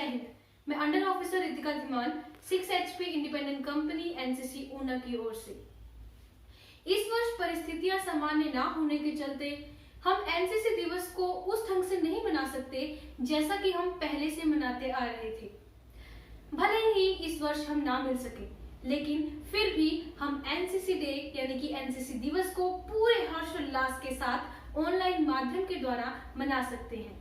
जय हिंद। मैं under officer Ritika Dhiman 6 HP independent company NCC Una की ओर से। इस वर्ष परिस्थितियां सामान्य ना होने के चलते हम एनसीसी दिवस को उस ढंग से नहीं मना सकते जैसा कि हम पहले से मनाते आ रहे थे। भले ही इस वर्ष हम ना मिल सके, लेकिन फिर भी हम एनसीसी डे यानी कि एनसीसी दिवस को पूरे हर्षोल्लास के साथ ऑनलाइन माध्यम के द्वारा मना सकते हैं।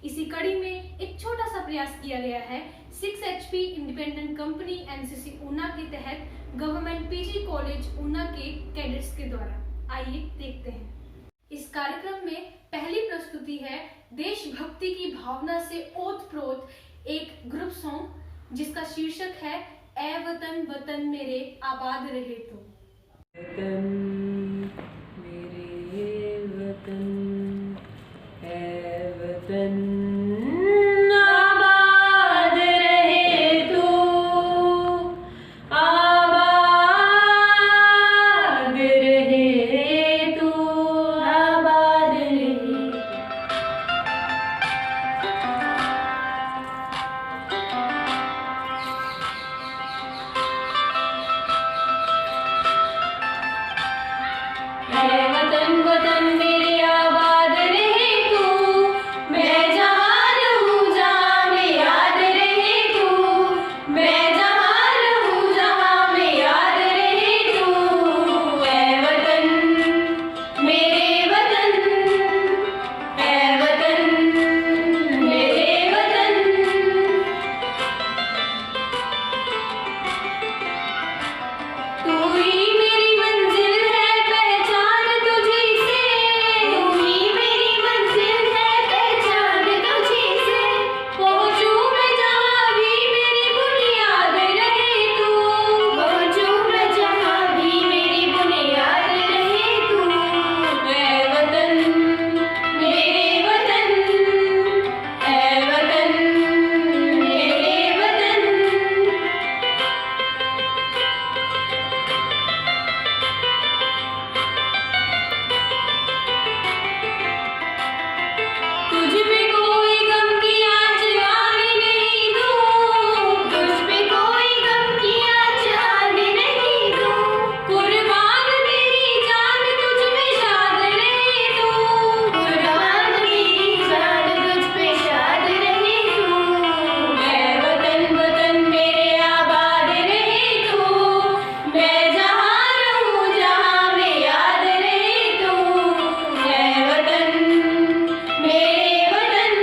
इसी कड़ी में एक छोटा सा प्रयास किया गया है 6 HP independent company NCC Una के तहत गवर्नमेंट पीजी कॉलेज ऊना के कैडेट्स के द्वारा। आइए देखते हैं। इस कार्यक्रम में पहली प्रस्तुति है देशभक्ति की भावना से ओत-प्रोत एक ग्रुप सॉन्ग जिसका शीर्षक है ए वतन वतन मेरे आबाद रहे तो। वतन मेरे वतन ए वतन आबाद रहे तू, आबाद रहे तू, आबाद रहे। वतन वतन मेरे आबाद रहे तू, मैं जहाँ रहूँ जहाँ में याद रहे तू, मैं जहाँ रहूँ जहाँ में याद रहे तू। ऐ वतन मेरे वतन, ऐ वतन मेरे वतन। तू ही मेरी मंजिल है पहचान तुझी से, तू ही मेरी मंजिल है पहचान तुझी से। पहुँचूं मैं जहाँ भी मेरी बुनियाद रहे तू, पहुँचूं मैं जहाँ भी मेरी बुनियाद रहे तू। ऐ वतन मेरे वतन, ऐ वतन मेरे वतन। तुझ पे कोई गम की आँच आने नहीं दूँ, तुझ पे कोई गम की आँच आने नहीं दूँ। कुर्बान मेरी जान तुझ पे शाद रहे तू, कुर्बान मेरी जान तुझ पे शाद रहे तू। ऐ वतन वतन मेरे आबाद रहे तू, मैं जहाँ रहूँ जहाँ में याद रहे तू। ऐ वतन मेरे वतन,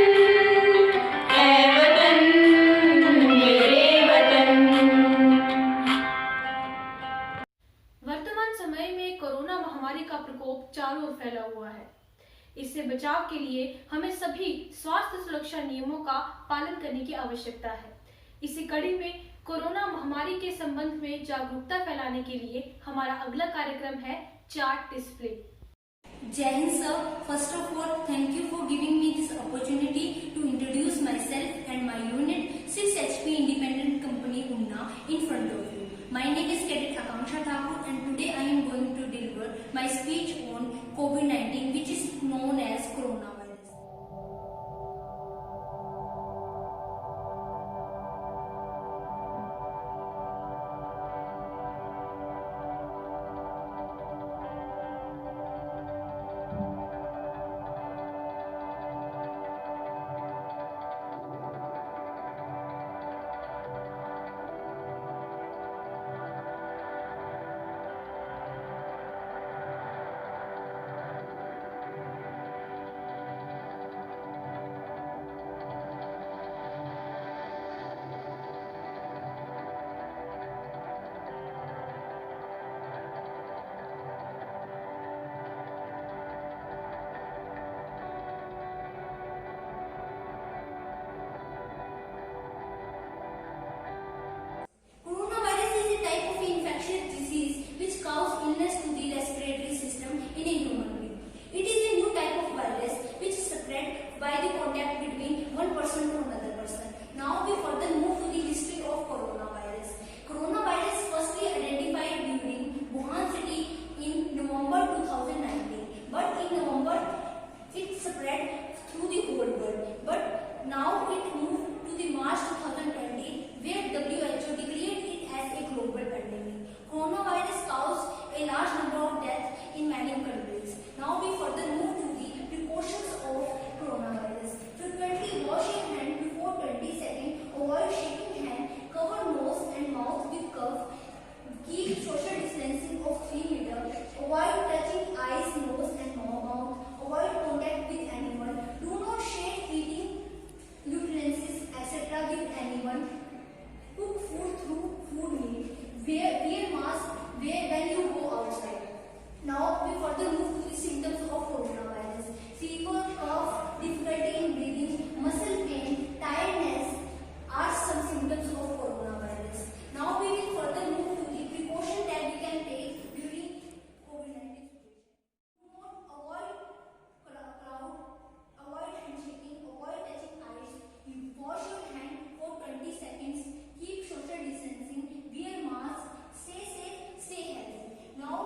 ऐ वतन मेरे वतन। वर्तमान समय में कोरोना महामारी का प्रकोप चारों ओर फैला हुआ है। इससे बचाव के लिए हमें सभी स्वास्थ्य सुरक्षा नियमों का पालन करने की आवश्यकता है। इसी कड़ी में कोरोना महामारी के संबंध में जागरूकता फैलाने के लिए हमारा अगला कार्यक्रम है chart display. Jai Hind sir, first of all, thank you for giving me this opportunity to introduce myself and my unit 6 HP Independent Company Unna in front of you. My name is Cadet Akanksha Thakur and today I am going to deliver my speech on COVID-19 which is known as coronavirus. large number of deaths in many countries. Now we further move to the precautions of coronavirus. Frequently wash your hand before 20 seconds. Avoid shaking hand. Cover nose and mouth with cuff. Keep social distancing of 3 meters. Avoid touching eyes, nose and mouth. Avoid contact with anyone. Do not share eating utensils, etc. with anyone. Cook food through food meal. Wear mask when you go outside. Now we further move to the symptoms of coronavirus. Fever, cough, difficulty in breathing, muscle pain, tiredness are some symptoms of coronavirus. Now we will further move to the precaution that we can take during COVID-19 situation. Avoid crowd, avoid handshaking, avoid touching eyes. You wash your hand for 20 seconds. Keep social distancing. Wear mask. Stay safe. Stay healthy. Now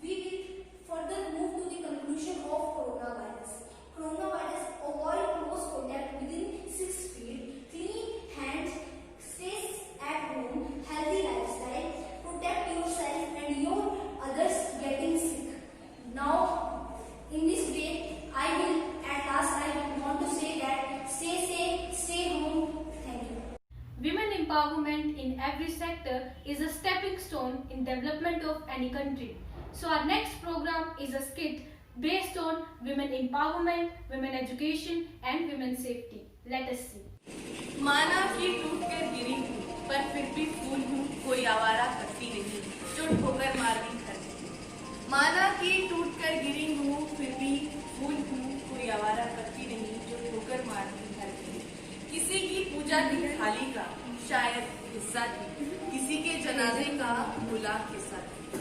we will further move to the conclusion of coronavirus. Coronavirus, avoid close contact within 6 feet. Clean hands. Stay at home. Healthy lifestyle. Protect yourself and your others getting sick. Now, in this way, at last I want to say that stay safe, stay home. Thank you. Women empowerment in every sector is a stepping stone in development of any country. So our next program is a skit based on women empowerment, women education and women safety. Let us see. माना कि टूट कर गिरी हूँ पर फिर भी फूल हूँ, कोई आवारा करती नहीं जो ठोकर मारती करती। माना कि टूट कर गिरी हूँ फिर भी फूल हूँ, कोई आवारा करती नहीं जो ठोकर मारती करती। किसी की पूजा थी थाली का शायद हिस्सा थी, किसी के जनाजे का बुला हिस्सा थी।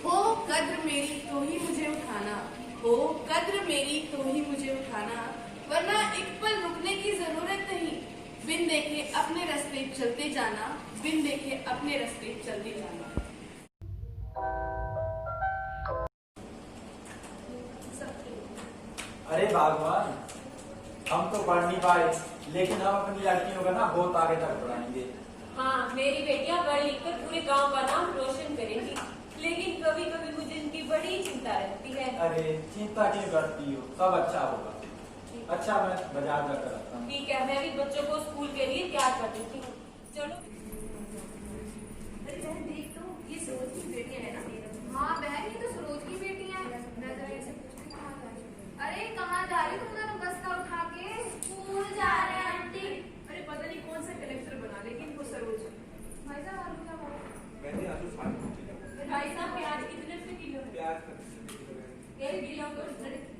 हो कद्र मेरी तो ही मुझे उठाना, हो कद्र मेरी तो ही मुझे उठाना, वरना एक पल रुकने की जरूरत नहीं। बिन देखे अपने रास्ते चलते जाना, बिन देखे अपने रास्ते चलते जाना। अरे भगवान, हम तो पढ़ नहीं पाए, लेकिन हम अपनी लड़कियों का ना बहुत आगे तक पढ़ाएंगे। हाँ, मेरी बेटियां पढ़ लिख कर पूरे गांव का नाम रोशन करेंगी, लेकिन कभी कभी मुझे इनकी बड़ी चिंता रहती है। अरे चिंता क्यों करती हो, सब अच्छा होगा। अच्छा, मैं बाजार जाकर आता हूँ। ठीक है, मैं भी बच्चों को स्कूल के लिए तैयार कर देती हूँ। चलो। अरे बहन देख तो, ये सरोज की बेटियां है ना? हाँ बहन, ये तो सरोज की बेटियां हैं। मैं जरा इनसे पूछती हूँ कहाँ जा रही है। अरे कहाँ जा रही तुम दोनों बस का उठा के? स्कूल जा रहे हैं आंटी। अरे पता नहीं कौन सा कलेक्टर बना, लेकिन वो सरोज है। भाई साहब आलू क्या भाव? भाई साहब प्याज कितने रुपए किलो है? 1 किलो को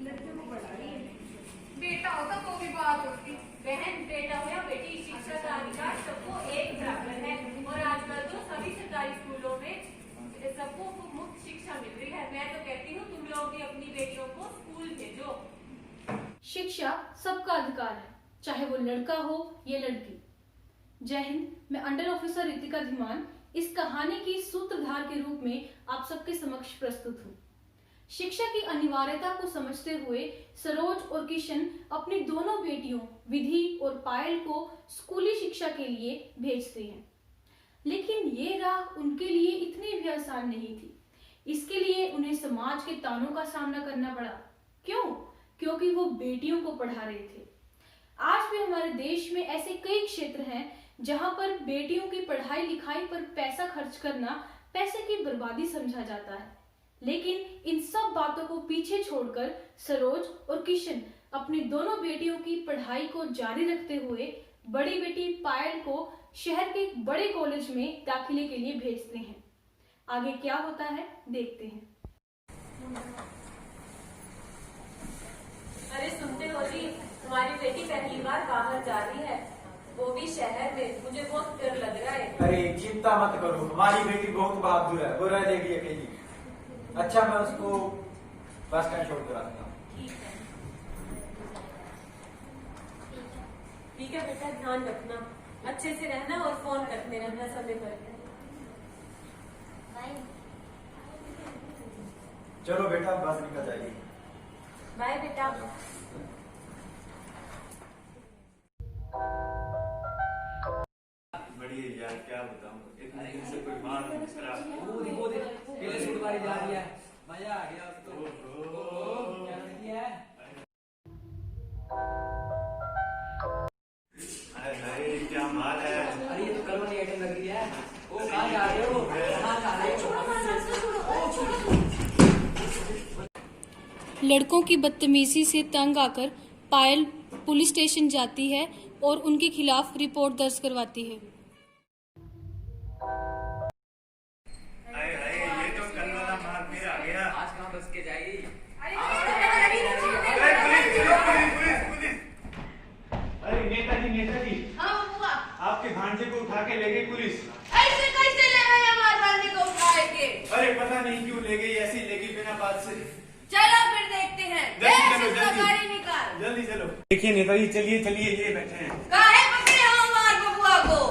लड़कियों को पढ़ा रही है। बेटा होता तो भी बात होती। बहन, बेटा हो या बेटी, शिक्षा का अधिकार सबको एक बराबर है और आजकल तो सभी सरकारी स्कूलों में सबको मुफ्त शिक्षा मिल रही है। मैं तो कहती हूँ तुम लोग भी अपनी बेटियों को स्कूल भेजो। शिक्षा सबका अधिकार है, चाहे वो लड़का हो या लड़की। जय हिंद। मैं अंडर ऑफिसर रितिका धीमान इस कहानी की सूत्रधार के रूप में आप सबके समक्ष प्रस्तुत हूँ। शिक्षा की अनिवार्यता को समझते हुए सरोज और किशन अपनी दोनों बेटियों विधि और पायल को स्कूली शिक्षा के लिए भेजते हैं, लेकिन ये राह उनके लिए इतनी भी आसान नहीं थी। इसके लिए उन्हें समाज के तानों का सामना करना पड़ा। क्यों? क्योंकि वो बेटियों को पढ़ा रहे थे। आज भी हमारे देश में ऐसे कई क्षेत्र हैं जहां पर बेटियों की पढ़ाई लिखाई पर पैसा खर्च करना पैसे की बर्बादी समझा जाता है, लेकिन इन सब बातों को पीछे छोड़कर सरोज और किशन अपनी दोनों बेटियों की पढ़ाई को जारी रखते हुए बड़ी बेटी पायल को शहर के एक बड़े कॉलेज में दाखिले के लिए भेजते हैं। आगे क्या होता है देखते हैं। अरे सुनते हो जी, हमारी बेटी पहली बार बाहर जा रही है, वो भी शहर में। मुझे बहुत डर लग रहा है। अरे चिंता मत करो, हमारी बेटी बहुत बहादुर है, वो रह जाएगी अकेली। अच्छा, मैं उसको बस स्टैंड छोड़ कर आता हूँ। ठीक है बेटा, ध्यान रखना, अच्छे से रहना और फोन करते रहना समय पर। चलो बेटा, बस निकल जाएगी। बाय बेटा। बड़ी यार, क्या बताऊं, इतने दिन से कोई मार नहीं करा। वो दे पहले सुन बारी जा रही है, मजा आ गया अब तो। क्या लड़की है? अरे क्या माल है। अरे ये तो कल वाली आइटम लग रही है। ओ कहाँ जा रहे हो? कहाँ जा रहे हो? लड़कों की बदतमीजी से तंग आकर पायल पुलिस स्टेशन जाती है और उनके खिलाफ रिपोर्ट दर्ज करवाती है। ये तो कल वाला माल फिर आ गया। आज कहाँ बस के जाएगी? अरे नेताजी हाँ हुआ। आपके भांजे को उठा के ले गई पुलिस। ऐसे कैसे ले गए हमारे भांजे को उठाए के? अरे पता नहीं क्यों ले गई, ऐसी ले गई बिना बात से। चलो फिर देखते हैं। गाड़ी निकाल। जल्दी चलो। देखिए नेताजी, चलिए ये बैठे हैं। काहे पकड़े हो हमारे बबुआ को?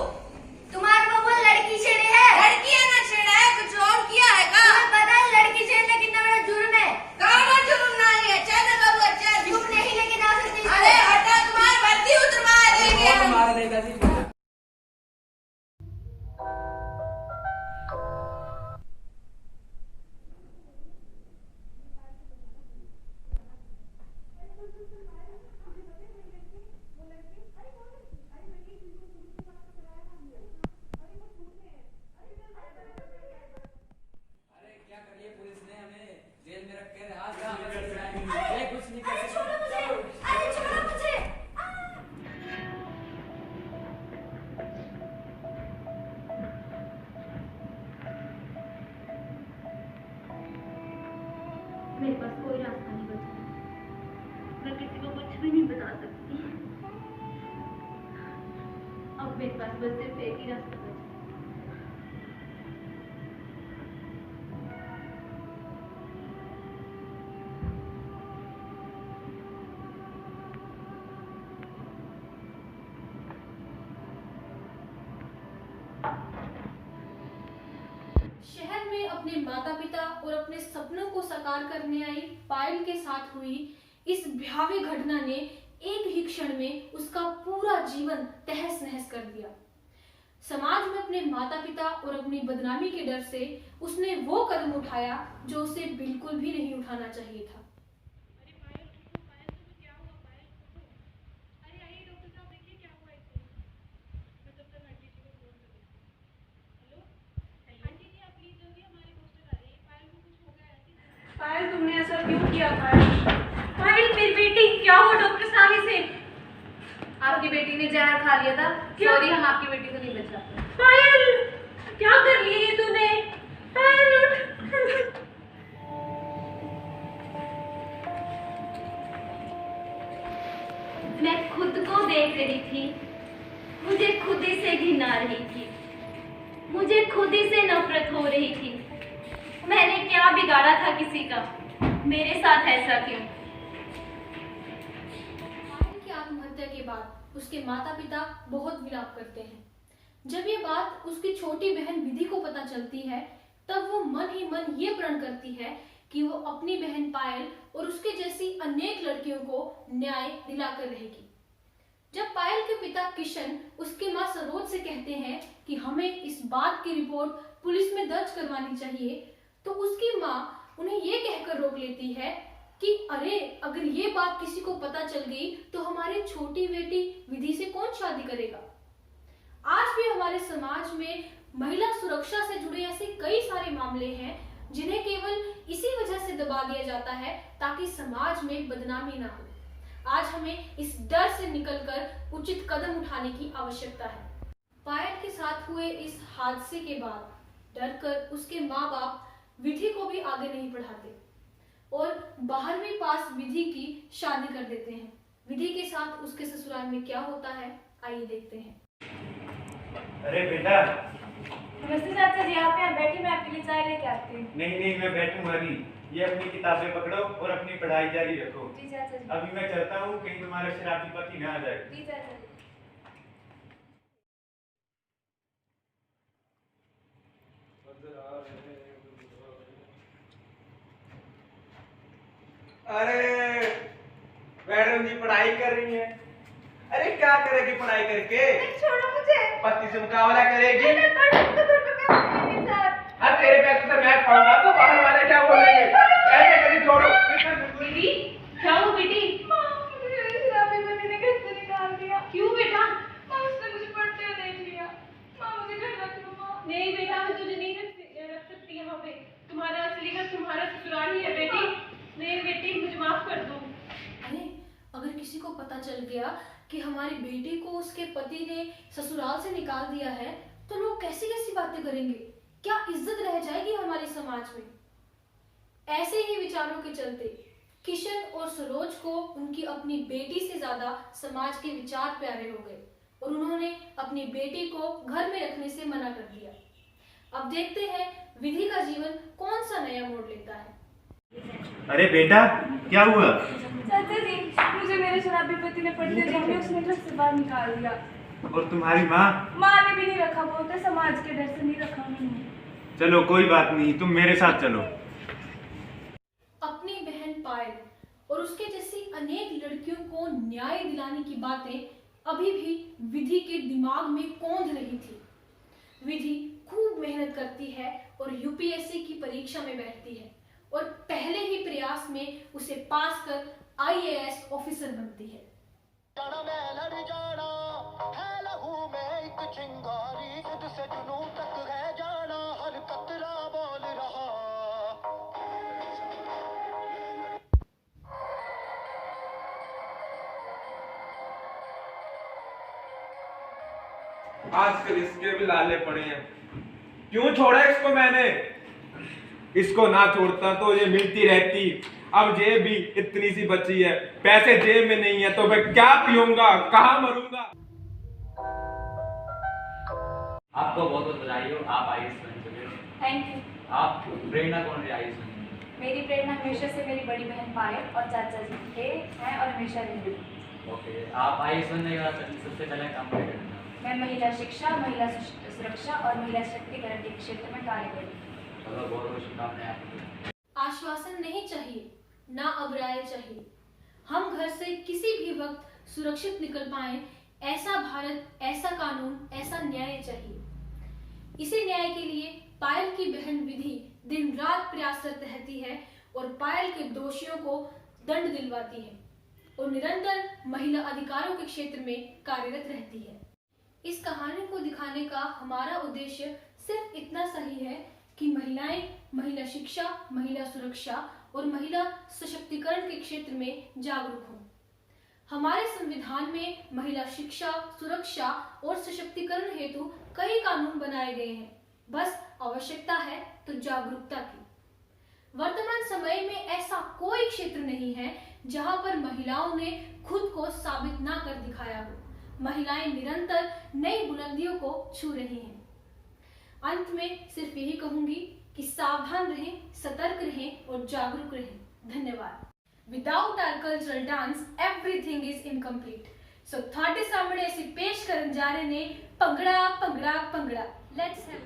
तुम्हारा बबुआ लड़की छेड़े है। लड़की है ना छेड़ा है, कुछ और किया है का? तुम्हें पता है लड़की छेड़ना कितना बड़ा जुर्म है? कहाँ जुर्म नहीं है? चल बबुआ चल। चुप नहीं लेके जा सकती। अरे हटा, तुम्हारी वर्दी उतरवा देंगे हम। हमारा नेताजी मेरे पास कोई रास्ता नहीं बचा, मैं किसी को कुछ भी नहीं बता सकती। अब मेरे पास बस सिर्फ एक ही रास्ता बचा। शहर में अपने माता पिता और अपने सपनों को साकार करने आई पायल के साथ हुई इस भयावह घटना ने एक ही क्षण में उसका पूरा जीवन तहस नहस कर दिया। समाज में अपने माता पिता और अपनी बदनामी के डर से उसने वो कदम उठाया जो उसे बिल्कुल भी नहीं उठाना चाहिए था। पायल तुमने ऐसा क्यों किया? पायल मेरी बेटी, क्या हुआ डॉक्टर सामी से? आपकी बेटी ने जहर खा लिया था। सॉरी, हम आपकी बेटी को नहीं बचा पाए। पायल क्या कर लिया ये तूने? पायल उठ। मैं खुद को देख रही थी, मुझे खुद ही से घिन आ रही थी, मुझे खुद ही से नफरत हो रही थी। मैंने क्या बिगाड़ा था किसी का? मेरे साथ ऐसा क्यों? पायल की आत्महत्या के बाद उसके माता पिता बहुत विलाप करते हैं। जब ये बात उसकी छोटी बहन विधि को पता चलती है, तब वो मन ही मन ये प्रण करती है कि वो अपनी बहन पायल और उसके जैसी अनेक लड़कियों को न्याय दिलाकर रहेगी। जब पायल के पिता किशन उसकी मां सरोज से कहते हैं कि हमें इस बात की रिपोर्ट पुलिस में दर्ज करवानी चाहिए, तो उसकी मां उन्हें ये कहकर रोक लेती है कि अरे अगर ये बात किसी को पता चल गई तो हमारी छोटी बेटी विधि से कौन शादी करेगा। आज भी हमारे समाज में महिला सुरक्षा से जुड़े ऐसे कई सारे मामले हैं जिन्हें केवल इसी वजह से दबा दिया जाता है ताकि समाज में बदनामी ना हो। आज हमें इस डर से निकलकर उचित कदम उठाने की आवश्यकता है। पायल के साथ हुए इस हादसे के बाद डरकर उसके माँ बाप विधि को भी आगे नहीं बढ़ाते और 12वीं पास विधि की शादी कर देते हैं। विधि के साथ उसके ससुराल में क्या होता है, आइए देखते हैं। अरे बेटा। नमस्ते चाचा जी, आप यहाँ बैठिए, मैं आपके लिए चाय लेके आती हूँ। नहीं मैं बैठूंगा नहीं। ये अपनी किताबें पकड़ो और अपनी पढ़ाई जारी रखो। जी चाचा जी। अभी मैं चलता हूँ, कहीं तुम्हारा शराबी पति ना आ जाए। जी चाचा जी। अरे मैडम जी पढ़ाई कर रही हैं। अरे क्या करेगी पढ़ाई करके? छोड़ो मुझे। पति से मुकाबला करेगी? मैं पढ़ूं तो घर पे काम करेंगे सर। हाँ तेरे पैसे से मैं पढ़ूंगा तो बाहर पता चल गया कि हमारी बेटी को उसके पति ने ससुराल से निकाल दिया है, तो लोग कैसी कैसी बातें करेंगे, क्या इज्जत रह जाएगी हमारे समाज में। ऐसे ही विचारों के चलते किशन और सरोज को उनकी अपनी बेटी से ज्यादा समाज के विचार प्यारे हो गए और उन्होंने अपनी बेटी को घर में रखने से मना कर दिया। अब देखते हैं विधि का जीवन कौन सा नया मोड़ लेता है। अरे बेटा, क्या हुआ? चाचा जी, मुझे मेरे शराबी पति ने पढ़ते देखे उसने घर से बाहर निकाल दिया। और तुम्हारी माँ? माँ ने भी नहीं रखा, बोलते समाज के डर से नहीं रखा उन्होंने। चलो कोई बात नहीं, तुम मेरे साथ चलो। अपनी बहन पायल और उसके जैसी अनेक लड़कियों को न्याय दिलाने की बातें अभी भी विधि के दिमाग में कौंध रही थी। विधि खूब मेहनत करती है और यूपीएससी की परीक्षा में बैठती है और पहले ही प्रयास में उसे पास कर आईएएस ऑफिसर बनती है। आजकल इसके भी लाले पड़े हैं। क्यों छोड़ा इसको मैंने? इसको ना छोड़ता तो ये मिलती रहती। अब जेब भी इतनी सी बची है, पैसे जेब में नहीं है तो मैं क्या पीऊंगा, कहाँ मरूंगा। आपको बहुत बहुत बधाई हो, आप आईएएस बन चुके हो। Thank you. आप प्रेरणा कौन रही आईएएस बनने की? मेरी प्रेरणा हमेशा से मेरी बड़ी बहन पायल और चाचा जी थे, हैं और हमेशा रहेंगे। ओके, आप आईएएस बनने के बाद सबसे पहले काम क्या करना? मैं महिला शिक्षा, महिला सुरक्षा और महिला शक्तिकरण के क्षेत्र में कार्य करूँगी। चलो, बहुत बहुत शुभकामनाएं आपको। आश्वासन नहीं चाहिए, ना अब राय चाहिए। हम घर से किसी भी वक्त सुरक्षित निकल पाएं, ऐसा भारत, ऐसा कानून, ऐसा न्याय चाहिए। इसी न्याय के लिए पायल की बहन विधि दिन रात प्रयासरत रहती है और पायल के दोषियों को दंड दिलवाती है और निरंतर महिला अधिकारों के क्षेत्र में कार्यरत रहती है। इस कहानी को दिखाने का हमारा उद्देश्य सिर्फ इतना सही है कि महिलाएं महिला शिक्षा, महिला सुरक्षा और महिला सशक्तिकरण के क्षेत्र में जागरूक हों। हमारे संविधान में महिला शिक्षा, सुरक्षा और सशक्तिकरण हेतु कई कानून बनाए गए हैं, बस आवश्यकता है तो जागरूकता की। वर्तमान समय में ऐसा कोई क्षेत्र नहीं है जहां पर महिलाओं ने खुद को साबित ना कर दिखाया हो। महिलाएं निरंतर नई बुलंदियों को छू रही हैं। अंत में सिर्फ यही कहूंगी कि सावधान रहें, सतर्क रहें और जागरूक रहें। धन्यवाद। Without our cultural dance, everything is incomplete. So ਤੁਹਾਡੇ ਸਾਹਮਣੇ ਅਸੀਂ ਪੇਸ਼ ਕਰਨ ਜਾ ਰਹੇ ਨੇ ਭੰਗੜਾ ਭੰਗੜਾ ਭੰਗੜਾ। Let's have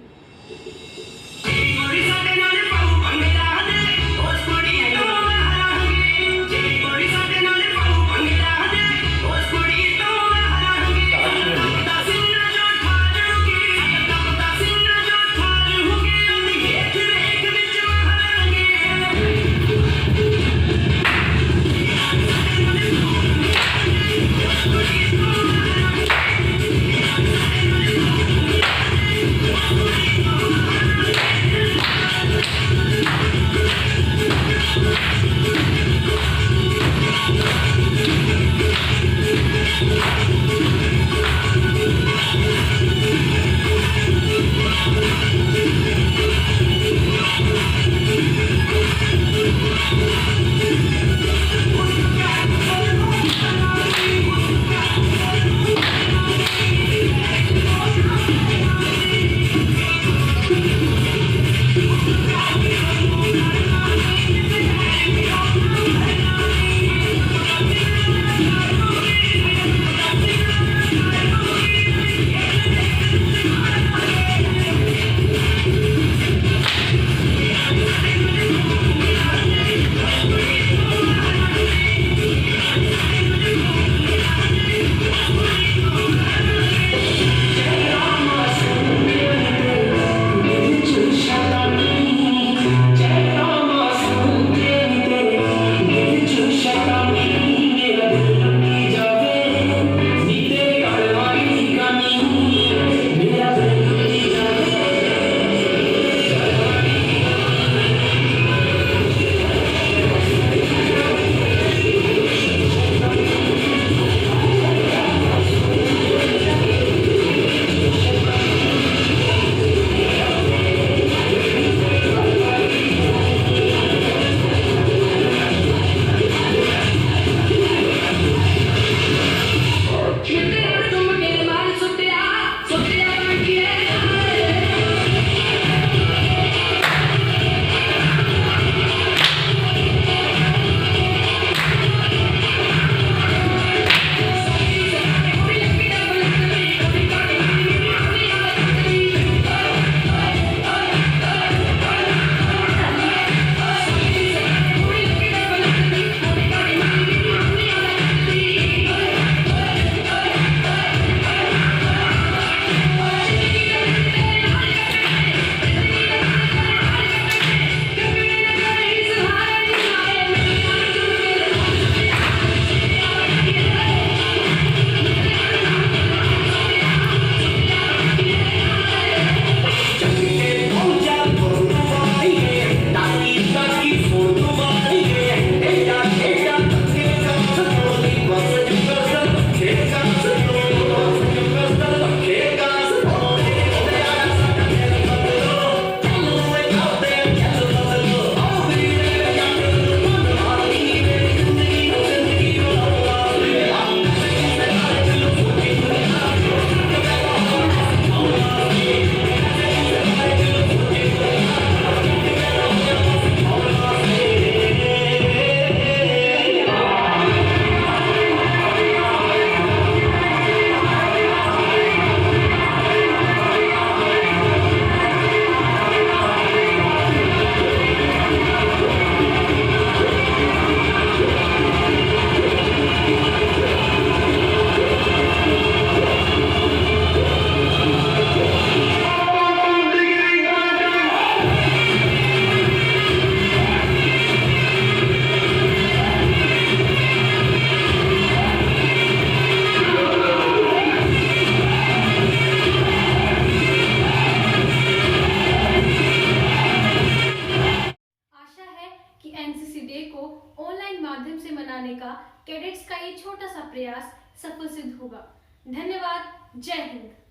कि एनसीसी डे को ऑनलाइन माध्यम से मनाने का कैडेट्स का ये छोटा सा प्रयास सफल सिद्ध होगा। धन्यवाद। जय हिंद।